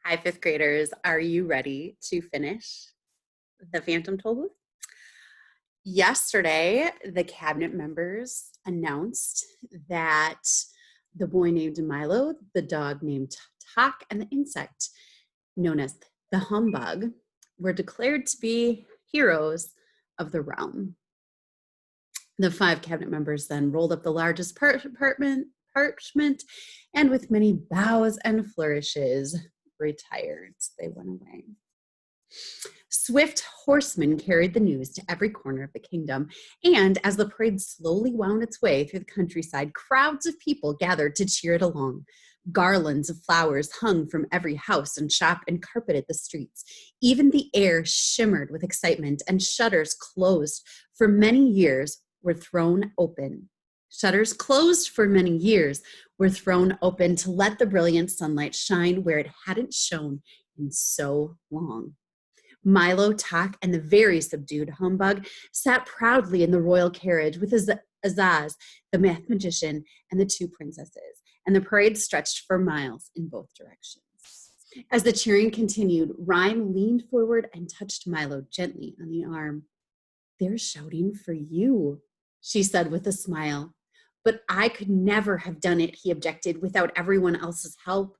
Hi, fifth graders. Are you ready to finish the Phantom Tollbooth? Yesterday, the cabinet members announced that the boy named Milo, the dog named Talk, and the insect known as the Humbug were declared to be heroes of the realm. The five cabinet members then rolled up the largest parchment and with many bows and flourishes retired. They went away. Swift horsemen carried the news to every corner of the kingdom, and as the parade slowly wound its way through the countryside, crowds of people gathered to cheer it along. Garlands of flowers hung from every house and shop and carpeted the streets. Even the air shimmered with excitement, and shutters closed for many years were thrown open. Shutters closed for many years were thrown open to let the brilliant sunlight shine where it hadn't shone in so long. Milo, Talk, and the very subdued Humbug sat proudly in the royal carriage with Azaz, the math magician, and the two princesses, and the parade stretched for miles in both directions. As the cheering continued, Rhyme leaned forward and touched Milo gently on the arm. "They're shouting for you," she said with a smile. "But I could never have done it," he objected, "without everyone else's help."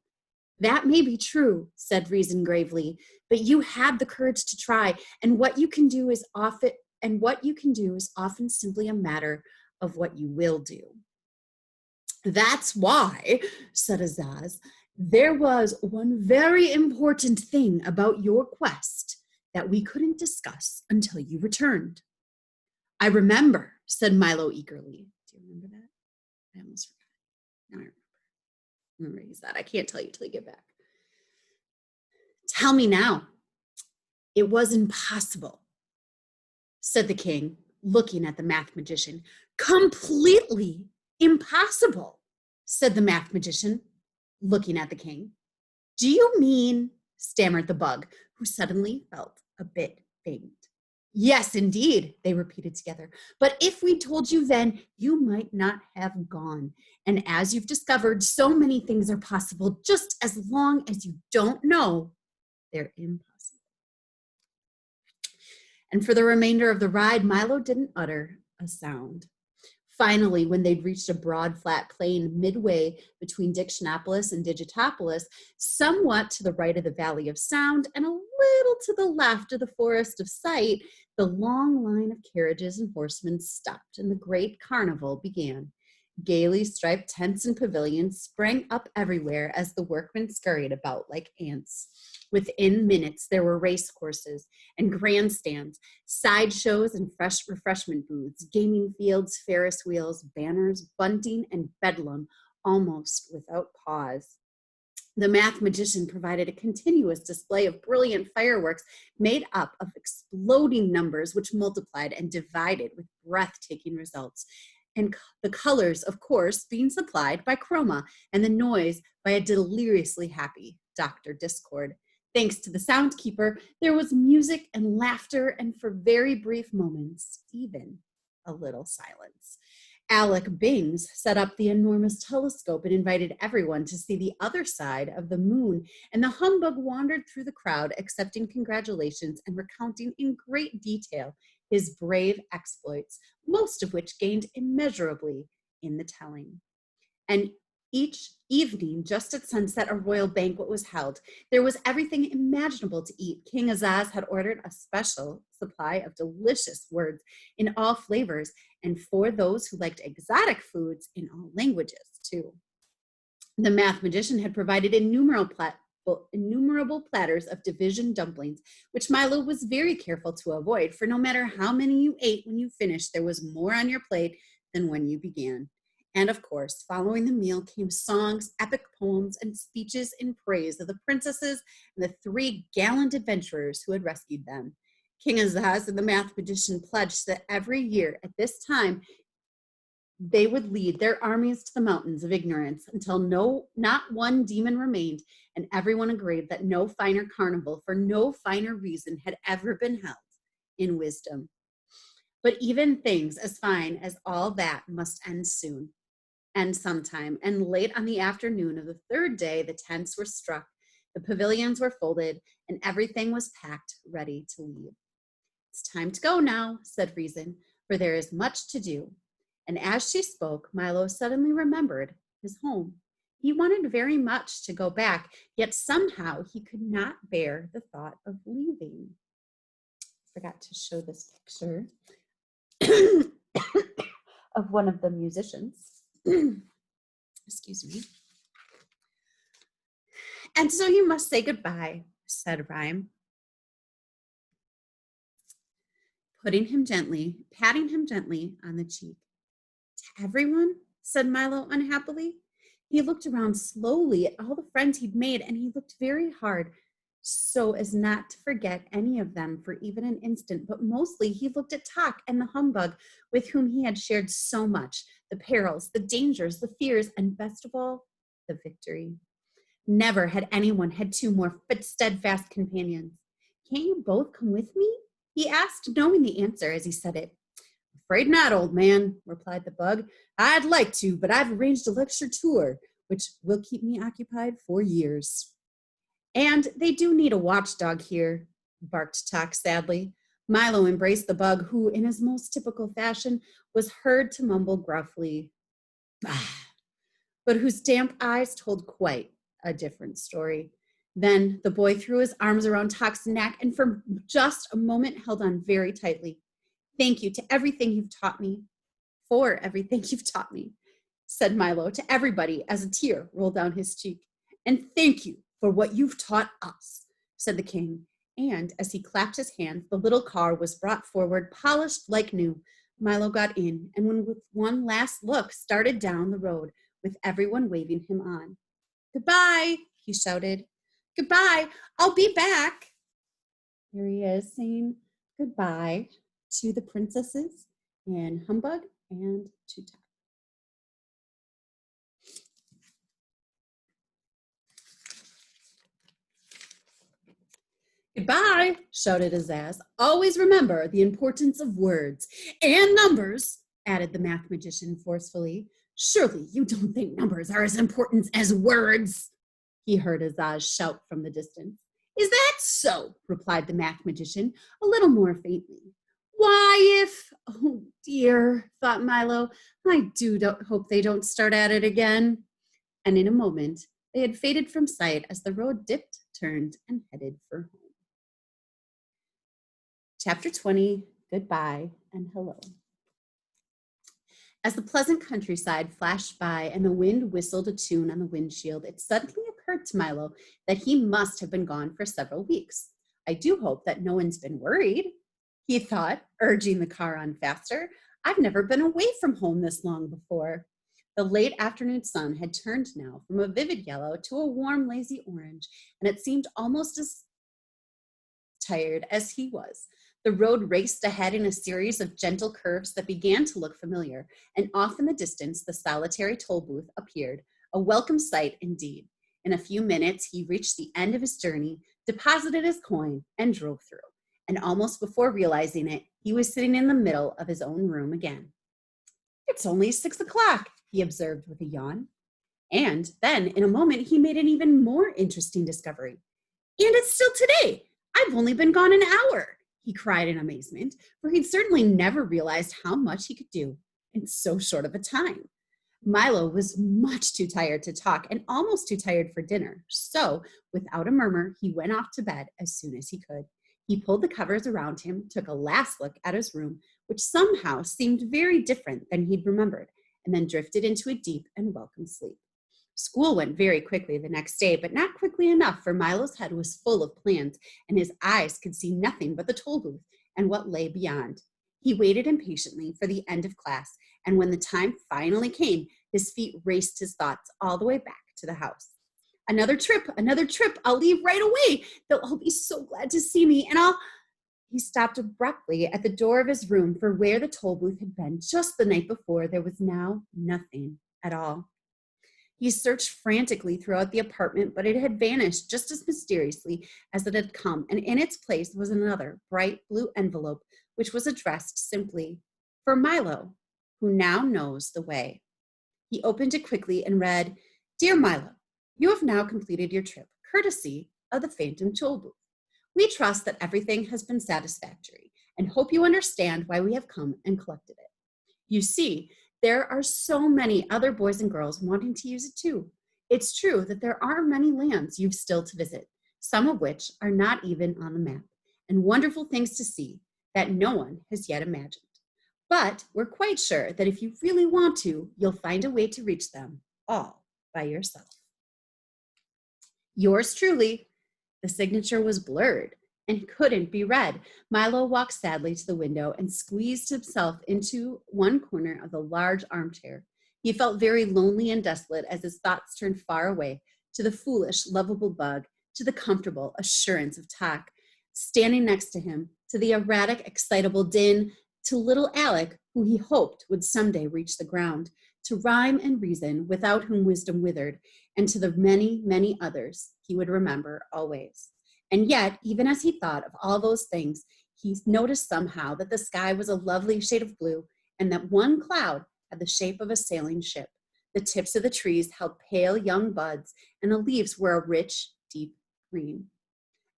"That may be true," said Reason gravely, "but you had the courage to try, and what you can do is often simply a matter of what you will do." "That's why," said Azaz, "there was one very important thing about your quest that we couldn't discuss until you returned." "I remember," said Milo eagerly. Do you remember that? I almost forgot. Now I remember. I'm going to use that. I can't tell you till you get back. "Tell me now." "It was impossible," said the king, looking at the math magician. "Completely impossible," said the math magician, looking at the king. "Do you mean," stammered the bug, who suddenly felt a bit faint. "Yes, indeed," they repeated together. "But if we told you then, you might not have gone. And as you've discovered, so many things are possible just as long as you don't know they're impossible." And for the remainder of the ride, Milo didn't utter a sound. Finally, when they'd reached a broad, flat plain midway between Dictionopolis and Digitopolis, somewhat to the right of the Valley of Sound and a little to the left of the Forest of Sight, the long line of carriages and horsemen stopped, and the great carnival began. Gaily striped tents and pavilions sprang up everywhere as the workmen scurried about like ants. Within minutes, there were race courses and grandstands, sideshows and fresh refreshment booths, gaming fields, Ferris wheels, banners, bunting, and bedlam, almost without pause. The math magician provided a continuous display of brilliant fireworks made up of exploding numbers which multiplied and divided with breathtaking results. And the colors, of course, being supplied by Chroma, and the noise by a deliriously happy Dr. Discord. Thanks to the soundkeeper, there was music and laughter, and for very brief moments, even a little silence. Alec Bings set up the enormous telescope and invited everyone to see the other side of the moon, and the Humbug wandered through the crowd, accepting congratulations and recounting in great detail his brave exploits, most of which gained immeasurably in the telling. And each evening, just at sunset, a royal banquet was held. There was everything imaginable to eat. King Azaz had ordered a special supply of delicious words in all flavors, and for those who liked exotic foods, in all languages, too. The math magician had provided innumerable platters of division dumplings, which Milo was very careful to avoid, for no matter how many you ate when you finished, there was more on your plate than when you began. And of course, following the meal came songs, epic poems, and speeches in praise of the princesses and the three gallant adventurers who had rescued them. King Azaz and the math magician pledged that every year at this time, they would lead their armies to the mountains of ignorance until not one demon remained, and everyone agreed that no finer carnival for no finer reason had ever been held in wisdom. But even things as fine as all that must end soon. And sometime, and late on the afternoon of the third day, the tents were struck, The pavilions were folded, and everything was packed, ready to leave. It's time to go now, said Reason, for there is much to do. And as she spoke, Milo suddenly remembered his home. He wanted very much to go back, yet somehow he could not bear the thought of leaving. Forgot to show this picture of one of the musicians. Excuse me. And so you must say goodbye, said Rhyme, patting him gently on the cheek. To everyone, said Milo unhappily. He looked around slowly at all the friends he'd made, and he looked very hard so as not to forget any of them for even an instant. But mostly he looked at Tok and the humbug with whom he had shared so much, the perils, the dangers, the fears, and best of all, the victory. Never had anyone had two more fit, steadfast companions. Can't you both come with me? He asked, knowing the answer as he said it. Afraid not, old man, replied the bug. I'd like to, but I've arranged a lecture tour, which will keep me occupied for years. And they do need a watchdog here, barked Tok sadly. Milo embraced the bug, who, in his most typical fashion, was heard to mumble gruffly, bah, but whose damp eyes told quite a different story. Then the boy threw his arms around Tok's neck and for just a moment held on very tightly. Thank you to everything you've taught me, for everything you've taught me, said Milo to everybody as a tear rolled down his cheek. And thank you for what you've taught us, said the king. And as he clapped his hands, the little car was brought forward, polished like new. Milo got in, and with one last look, started down the road, with everyone waving him on. Goodbye, he shouted. Goodbye, I'll be back. Here he is saying goodbye to the princesses and Humbug and to Tok. Goodbye, shouted Azaz. Always remember the importance of words and numbers, added the math magician forcefully. Surely you don't think numbers are as important as words, he heard Azaz shout from the distance. Is that so? Replied the math magician, a little more faintly. Why, oh dear, thought Milo, I hope they don't start at it again. And in a moment, they had faded from sight as the road dipped, turned, and headed for home. Chapter 20, Goodbye and Hello. As the pleasant countryside flashed by and the wind whistled a tune on the windshield, it suddenly occurred to Milo that he must have been gone for several weeks. I do hope that no one's been worried, he thought, urging the car on faster. I've never been away from home this long before. The late afternoon sun had turned now from a vivid yellow to a warm, lazy orange, and it seemed almost as tired as he was. The road raced ahead in a series of gentle curves that began to look familiar, and off in the distance the solitary toll booth appeared, a welcome sight indeed. In a few minutes he reached the end of his journey, deposited his coin, and drove through. And almost before realizing it, he was sitting in the middle of his own room again. It's only 6 o'clock, he observed with a yawn. And then, in a moment, he made an even more interesting discovery. And it's still today. I've only been gone an hour, he cried in amazement, for he'd certainly never realized how much he could do in so short of a time. Milo was much too tired to talk and almost too tired for dinner, so without a murmur, he went off to bed as soon as he could. He pulled the covers around him, took a last look at his room, which somehow seemed very different than he'd remembered, and then drifted into a deep and welcome sleep. School went very quickly the next day, but not quickly enough, for Milo's head was full of plans, and his eyes could see nothing but the toll booth and what lay beyond. He waited impatiently for the end of class, and when the time finally came, his feet raced his thoughts all the way back to the house. Another trip, I'll leave right away. They'll all be so glad to see me, and He stopped abruptly at the door of his room, for where the toll booth had been just the night before, there was now nothing at all. He searched frantically throughout the apartment, but it had vanished just as mysteriously as it had come, and in its place was another bright blue envelope, which was addressed simply, "For Milo, who now knows the way." He opened it quickly and read, "Dear Milo, you have now completed your trip. courtesy of the Phantom Tollbooth. We trust that everything has been satisfactory and hope you understand why we have come and collected it. You see, there are so many other boys and girls wanting to use it too. It's true that there are many lands you've still to visit, some of which are not even on the map, and wonderful things to see that no one has yet imagined. But we're quite sure that if you really want to, you'll find a way to reach them all by yourself. Yours truly. The signature was blurred and couldn't be read. Milo walked sadly to the window and squeezed himself into one corner of the large armchair. He felt very lonely and desolate as his thoughts turned far away to the foolish, lovable bug, to the comfortable assurance of Talk standing next to him, to the erratic, excitable Din, to little Alec, who he hoped would someday reach the ground, to Rhyme and Reason, without whom wisdom withered, and to the many, many others he would remember always. And yet, even as he thought of all those things, he noticed somehow that the sky was a lovely shade of blue, and that one cloud had the shape of a sailing ship. The tips of the trees held pale young buds, and the leaves were a rich, deep green.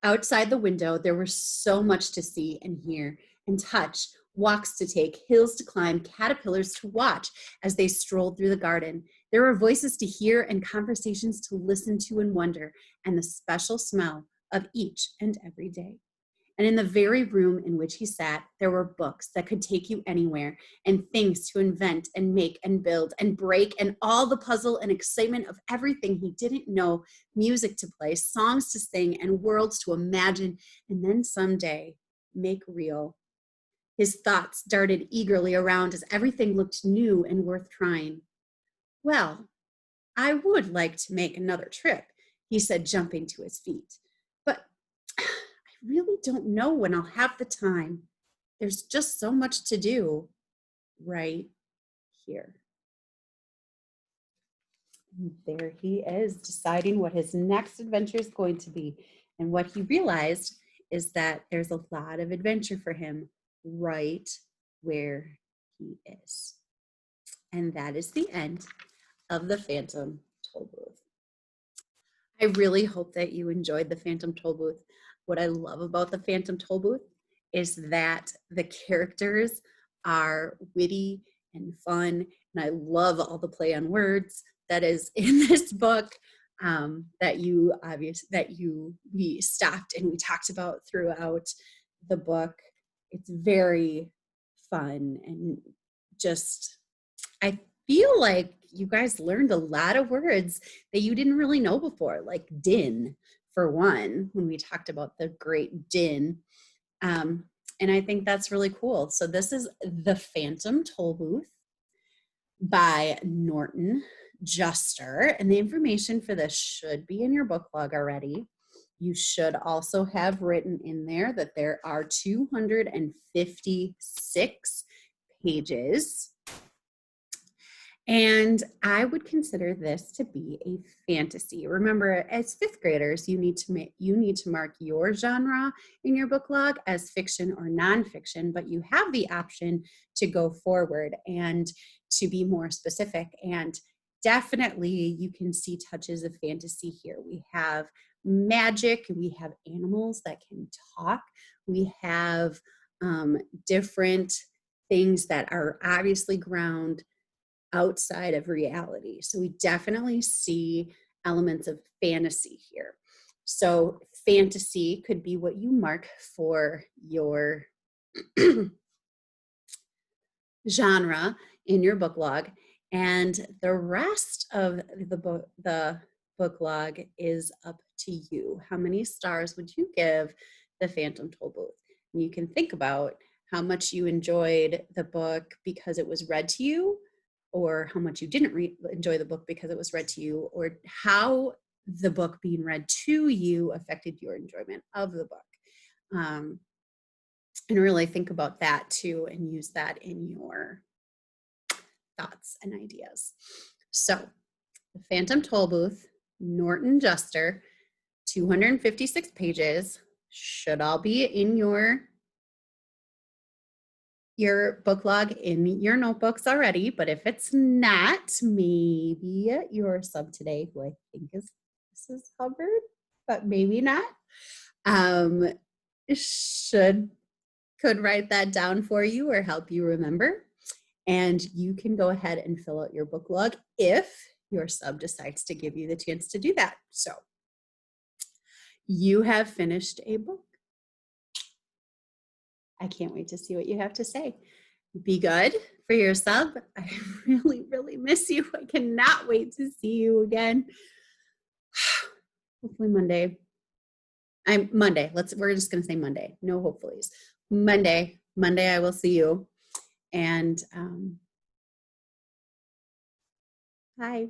Outside the window, there was so much to see and hear and touch, walks to take, hills to climb, caterpillars to watch as they strolled through the garden. There were voices to hear and conversations to listen to and wonder, and the special smell of each and every day. And in the very room in which he sat, there were books that could take you anywhere, and things to invent and make and build and break, and all the puzzle and excitement of everything he didn't know, music to play, songs to sing, and worlds to imagine, and then someday make real. His thoughts darted eagerly around as everything looked new and worth trying. Well, I would like to make another trip, he said, jumping to his feet. But I really don't know when I'll have the time. There's just so much to do right here. And there he is, deciding what his next adventure is going to be. And what he realized is that there's a lot of adventure for him right where he is. And that is the end of the Phantom Tollbooth. I really hope that you enjoyed the Phantom Tollbooth. What I love about the Phantom Tollbooth is that the characters are witty and fun, and I love all the play on words that is in this book we stopped and we talked about throughout the book. It's very fun, and just I feel like you guys learned a lot of words that you didn't really know before, like din, for one, when we talked about the great din. And I think that's really cool. So this is The Phantom Tollbooth by Norton Juster. And the information for this should be in your book log already. You should also have written in there that there are 256 pages. And I would consider this to be a fantasy. Remember, as fifth graders, you need to mark your genre in your book log as fiction or nonfiction, but you have the option to go forward and to be more specific. And definitely you can see touches of fantasy here. We have magic, we have animals that can talk, we have different things that are obviously ground outside of reality. So we definitely see elements of fantasy here. So fantasy could be what you mark for your genre in your book log, and the rest of the book log is up to you. How many stars would you give The Phantom Tollbooth? And you can think about how much you enjoyed the book because it was read to you, or how much you didn't enjoy the book because it was read to you, or how the book being read to you affected your enjoyment of the book. And really think about that too, and use that in your thoughts and ideas. So, The Phantom Tollbooth, Norton Juster, 256 pages, should all be in your book log in your notebooks already, but if it's not, maybe your sub today, who I think is Mrs. Hubbard, but maybe not. Could write that down for you or help you remember. And you can go ahead and fill out your book log if your sub decides to give you the chance to do that. So you have finished a book. I can't wait to see what you have to say. Be good for your sub. I really, really miss you. I cannot wait to see you again. Hopefully Monday. Monday. We're just gonna say Monday. No hopefullys. Monday I will see you. And bye.